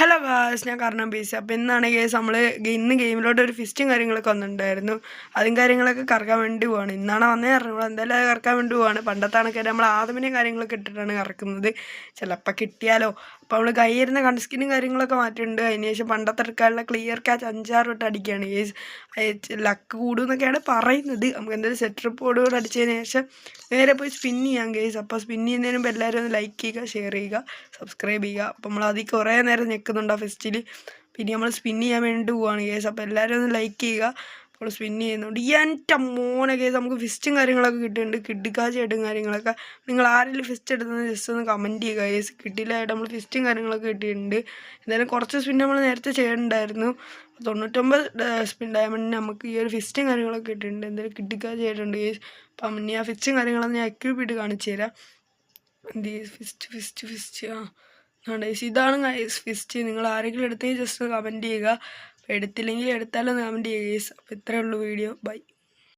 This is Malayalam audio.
ഹലോ ഗായ്സ്, ഞാൻ കാരണം ബേസ്. അപ്പോൾ ഇന്നാണ് ഗേസ് നമ്മൾ ഇന്ന് ഗെയിമിലോട്ട് ഒരു ഫിസ്റ്റും കാര്യങ്ങളൊക്കെ വന്നിട്ടുണ്ടായിരുന്നു. അതും കാര്യങ്ങളൊക്കെ കറക്കാൻ വേണ്ടി പോവാണ്. ഇന്നാണ് വന്നേ അറിഞ്ഞു. എന്തായാലും അത് കറക്കാൻ വേണ്ടി പോവാണ്. പണ്ടത്തെ കണക്കായിട്ട് നമ്മൾ ആദമിനെയും കാര്യങ്ങളൊക്കെ ഇട്ടിട്ടാണ് കറക്കുന്നത്. ചിലപ്പോൾ കിട്ടിയാലോ. അപ്പോൾ നമ്മൾ കയ്യിരുന്ന കൺസ്കിന്നും കാര്യങ്ങളൊക്കെ മാറ്റിയിട്ടുണ്ട്. അതിന് ശേഷം പണ്ടത്തെ എടുക്കാനുള്ള ക്ലിയർ ക്യാച്ച് 5-6 വട്ടം അടിക്കുകയാണ് ഗേസ്. ലക്ക് കൂടും എന്നൊക്കെയാണ് പറയുന്നത്. നമുക്ക് എന്തായാലും സെറ്റപ്പോടുകൂടെ അടിച്ചതിന് ശേഷം നേരെ പോയി സ്പിൻ ചെയ്യാം ഗേസ്. അപ്പോൾ സ്പിൻ ചെയ്യുന്നതിന് മുമ്പ് എല്ലാവരും ഒന്ന് ലൈക്ക് ചെയ്യുക, ഷെയർ ചെയ്യുക, സബ്സ്ക്രൈബ് ചെയ്യുക. അപ്പോൾ നമ്മൾ അതിൽ കുറേ നേരം നിൽക്കുന്നുണ്ട് ആ ഫെസ്റ്റിൽ. പിന്നെ നമ്മൾ സ്പിൻ ചെയ്യാൻ വേണ്ടി പോവുകയാണ് കേസ്. അപ്പോൾ എല്ലാവരും ഒന്ന് ലൈക്ക് ചെയ്യുക. അപ്പോൾ സ്പിൻ ചെയ്യുന്നുണ്ട്. എൻ്റെ മോനെ കേസ്, നമുക്ക് ഫിസ്റ്റും കാര്യങ്ങളൊക്കെ കിട്ടുന്നുണ്ട്. കിഡിക്കാച്ചായിട്ടും കാര്യങ്ങളൊക്കെ. നിങ്ങൾ ആരെങ്കിലും ഫിസ്റ്റ് എടുത്തതെന്ന് ജസ്റ്റ് ഒന്ന് കമൻറ്റ് ചെയ്യുക കേസ്. കിട്ടിയില്ലായിട്ട് നമ്മൾ ഫിസ്റ്റും കാര്യങ്ങളൊക്കെ കിട്ടിയിട്ടുണ്ട്. എന്തായാലും കുറച്ച് സ്പിൻ നമ്മൾ നേരത്തെ ചെയ്തിട്ടുണ്ടായിരുന്നു. 99 സ്പിൻ ഡയമണ്ടിന് നമുക്ക് ഈ ഒരു ഫിസ്റ്റും കാര്യങ്ങളൊക്കെ കിട്ടിയിട്ടുണ്ട്. എന്തായാലും കിഡിക്കാച്ചായിട്ടുണ്ട് കേസ്. അപ്പം ഇനി ആ ഫിസ്റ്റും കാര്യങ്ങളൊന്നും ഞാൻ എക്യൂപ്പ് ഇട്ട് കാണിച്ചു തരാം. എന്ത് ഫിസ്റ്റ് ഇതാണ് ഫിസ്റ്റ്. നിങ്ങൾ ആരെങ്കിലും എടുത്തെങ്കിൽ ജസ്റ്റ് കമൻറ്റ് ചെയ്യുക. എടുത്തില്ലെങ്കിൽ എടുത്താലൊന്ന് കമൻറ്റ് ചെയ്യുക ഗൈസ്. അപ്പോൾ ഇത്രയേ ഉള്ളൂ വീഡിയോ. ബൈ.